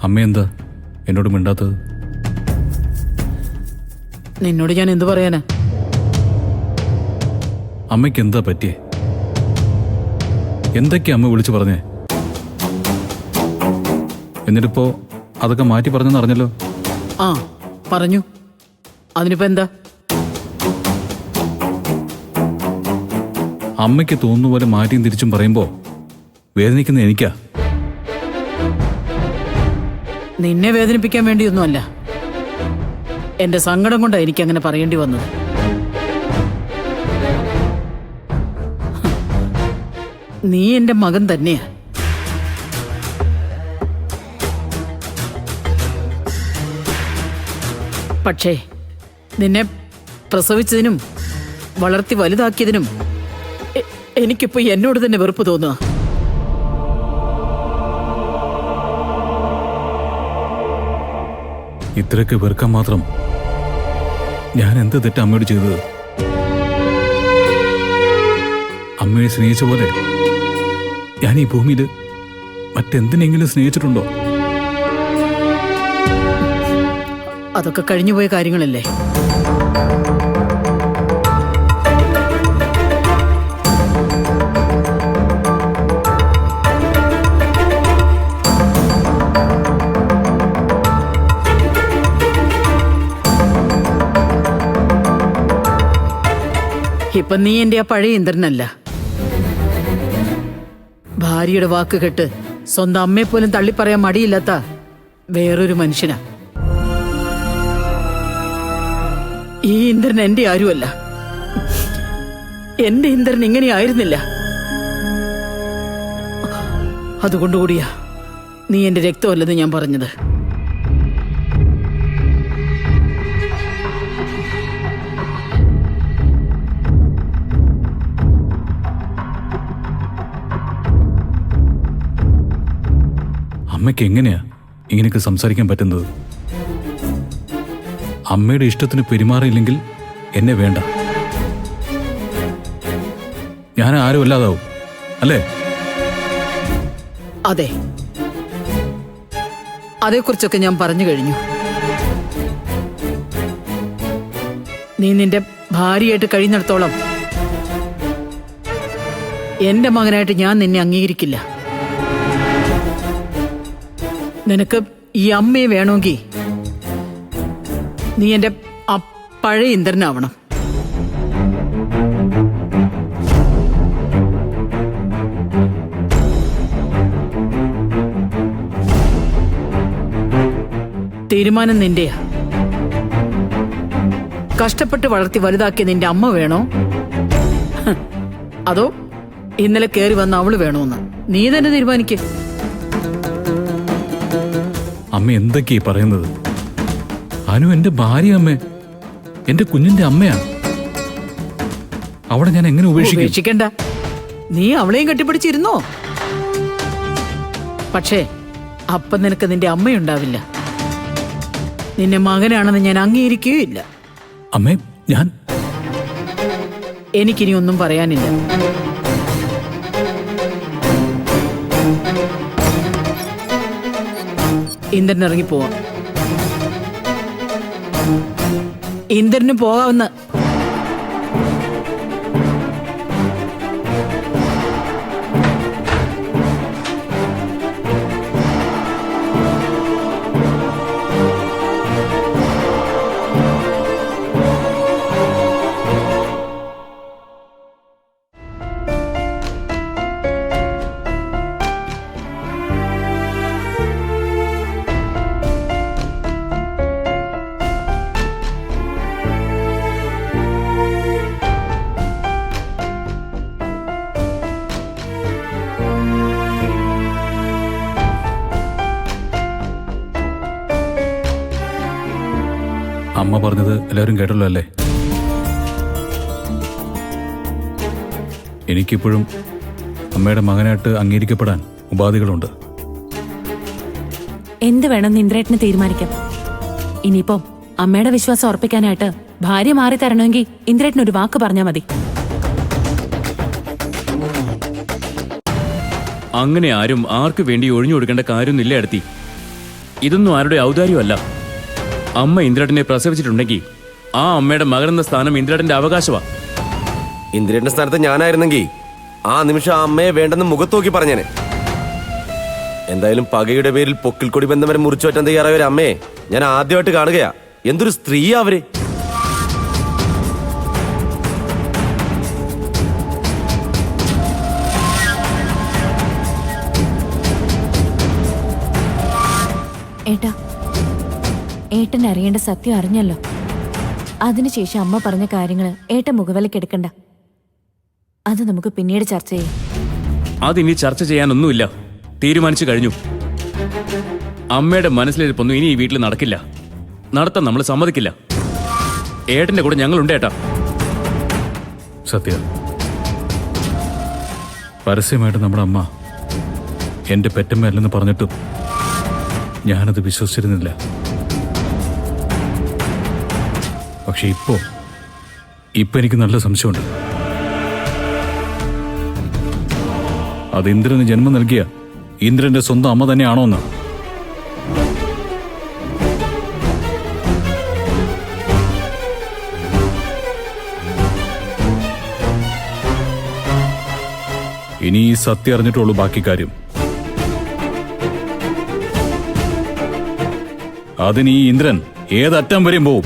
അമ്മ എന്താ എന്നോട് മിണ്ടാത്തത്? നിന്നോട് ഞാൻ എന്തു പറയാനാ? അമ്മയ്ക്ക് എന്താ പറ്റിയേ? എന്തൊക്കെയാ അമ്മ വിളിച്ചു പറഞ്ഞേ? എന്നിട്ടിപ്പോ അതൊക്കെ മാറ്റി പറഞ്ഞെന്ന് അറിഞ്ഞല്ലോ. ആ പറഞ്ഞു. അതിനിപ്പോ എന്താ? അമ്മയ്ക്ക് തോന്നുന്ന പോലെ മാറ്റിയും തിരിച്ചും പറയുമ്പോ വേദനിക്കുന്ന എനിക്കാ. നിന്നെ വേദനിപ്പിക്കാൻ വേണ്ടിയൊന്നുമല്ല, എന്റെ സങ്കടം കൊണ്ടാണ് എനിക്കങ്ങനെ പറയേണ്ടി വന്നത്. നീ എന്റെ മകൻ തന്നെയാ. പക്ഷേ നിന്നെ പ്രസവിച്ചതിനും വളർത്തി വലുതാക്കിയതിനും എനിക്കിപ്പോ എന്നോട് തന്നെ വെറുപ്പ് തോന്നുക. ഇത്രയൊക്കെ വെറുക്കാൻ മാത്രം ഞാൻ എന്ത് തെറ്റാ അമ്മയോട് ചെയ്തത്? അമ്മയെ സ്നേഹിച്ച പോലെ ഞാൻ ഈ ഭൂമിയിൽ മറ്റെന്തിനെങ്കിലും സ്നേഹിച്ചിട്ടുണ്ടോ? അതൊക്കെ കഴിഞ്ഞുപോയ കാര്യങ്ങളല്ലേ. ഇപ്പൊ നീ എന്റെ ആ പഴയ ഇന്ദ്രനല്ല. ഭാര്യയുടെ വാക്ക് കേട്ട് സ്വന്തം അമ്മയെ പോലും തള്ളിപ്പറയാൻ മടിയില്ലാത്ത വേറൊരു മനുഷ്യനാ. ഈ ഇന്ദ്രൻ എന്റെ ആരുമല്ല. എന്റെ ഇന്ദ്രൻ ഇങ്ങനെയായിരുന്നില്ല. അതുകൊണ്ടുകൂടിയാ നീ എന്റെ രക്തമല്ലെന്ന് ഞാൻ പറഞ്ഞത്. അമ്മയ്ക്ക് എങ്ങനെയാ ഇങ്ങനെയൊക്കെ സംസാരിക്കാൻ പറ്റുന്നത്? അമ്മയുടെ ഇഷ്ടത്തിന് പെരുമാറിയില്ലെങ്കിൽ എന്നെ വേണ്ട, ഞാൻ ആരും അല്ലാതാവും അല്ലേ? അതെ, അതേക്കുറിച്ചൊക്കെ ഞാൻ പറഞ്ഞു കഴിഞ്ഞു. നീ നിന്റെ ഭാര്യയായിട്ട് കഴിയുന്നിടത്തോളം എന്റെ മകനായിട്ട് ഞാൻ നിന്നെ അംഗീകരിക്കില്ല. നിനക്ക് ഈ അമ്മയെ വേണമെങ്കിൽ നീ എന്റെ പഴയ ഇന്ദ്രനാവണം. തീരുമാനം നിന്റെയാ. കഷ്ടപ്പെട്ട് വളർത്തി വലുതാക്കിയ നിന്റെ അമ്മ വേണോ, അതോ ഇന്നലെ കയറി വന്ന അവള് വേണോന്ന് നീ തന്നെ തീരുമാനിക്കേ. അമ്മ എന്തൊക്കെയാ പറയുന്നത്? അനു എന്റെ ഭാര്യ, അമ്മ എന്റെ കുഞ്ഞിന്റെ അമ്മയാണ്. അവളെ ഞാൻ എങ്ങനെ ഉപേക്ഷിക്കണ്ട. നീ അവളെയും കെട്ടിപ്പിടിച്ചിരുന്നോ? പക്ഷേ അപ്പം നിനക്ക് നിന്റെ അമ്മയുണ്ടാവില്ല. നിന്നെ മകനാണെന്ന് ഞാൻ അംഗീകരിക്കുകയില്ല. അമ്മേ, ഞാൻ എനിക്കിനി ഒന്നും പറയാനില്ല. ഇന്ദ്രൻ ഇറങ്ങി പോവാം. ഇന്ദ്രന് പോകാവുന്ന അമ്മ പറഞ്ഞത് എല്ലാവരും കേട്ടല്ലോ അല്ലേ? എനിക്കിപ്പോഴും അമ്മയുടെ മകനായിട്ട് അംഗീകരിക്കപ്പെടാൻ ഉപാധികളുണ്ട്. എന്ത് വേണമെന്ന് ഇന്ദ്രേട്ടന് തീരുമാനിക്കാം. ഇനിയിപ്പോ അമ്മയുടെ വിശ്വാസം ഉറപ്പിക്കാനായിട്ട് ഭാര്യ മാറി തരണമെങ്കിൽ ഇന്ദ്രേട്ടന് ഒരു വാക്ക് പറഞ്ഞാൽ മതി. അങ്ങനെ ആരും ആർക്ക് വേണ്ടി ഒഴിഞ്ഞു കൊടുക്കേണ്ട കാര്യമൊന്നുമില്ല അടുത്തി. ഇതൊന്നും ആരുടെ ഔദാര്യമല്ല. അമ്മ ഇന്ദ്രേട്ടനെ പ്രസവിച്ചിട്ടുണ്ടെങ്കിൽ ആ അമ്മയുടെ മകനെന്ന സ്ഥാനം ഇന്ദ്രേട്ടന്റെ അവകാശമാ. ഇന്ദ്രന്റെ സ്ഥാനത്ത് ഞാനായിരുന്നെങ്കിൽ ആ നിമിഷം ആ അമ്മയെ വേണ്ടെന്ന് മുഖത്ത് നോക്കി പറഞ്ഞേനെ. എന്തായാലും പകയുടെ പേരിൽ പൊക്കിൽ കൊടി ബന്ധം വരെ മുറിച്ചു പറ്റാൻ തയ്യാറായ ഒരു അമ്മയെ ഞാൻ ആദ്യമായിട്ട് കാണുകയാ. എന്തൊരു സ്ത്രീയാ അവര്. ഏട്ടാ, ഏട്ടൻ അറിയേണ്ട സത്യം അറിഞ്ഞല്ലോ. അതിനുശേഷം അമ്മ പറഞ്ഞ കാര്യങ്ങള് ഏട്ടൻ മുഖവിലക്കെടുക്കണ്ട. അത് നമുക്ക് പിന്നീട് ചർച്ച ചെയ്യാം. അതിനി ചർച്ച ചെയ്യാനൊന്നുമില്ല. തീരുമാനിച്ചു കഴിഞ്ഞു. അമ്മയുടെ മനസ്സിലിരിപ്പൊന്നും ഇനി ഈ വീട്ടിൽ നടക്കില്ല. നടത്താൻ നമ്മൾ സമ്മതിക്കില്ല. ഏട്ടന്റെ കൂടെ ഞങ്ങളുണ്ട് ഏട്ടാ. സത്യ, പരസ്യമായിട്ട് നമ്മുടെ അമ്മ എന്റെ പെറ്റമ്മയല്ലെന്ന് പറഞ്ഞിട്ടും ഞാനത് വിശ്വസിച്ചിരുന്നില്ല. പക്ഷെ ഇപ്പോ എനിക്ക് നല്ല സംശയമുണ്ട്. അത് ഇന്ദ്രന് ജന്മം നൽകിയ ഇന്ദ്രന്റെ സ്വന്തം അമ്മ തന്നെയാണോ എന്ന്. ഇനി ഈ സത്യം അറിഞ്ഞിട്ടുള്ളൂ ബാക്കി കാര്യം. അതിന് ഈ ഇന്ദ്രൻ ഏതറ്റം വരെയും പോവും.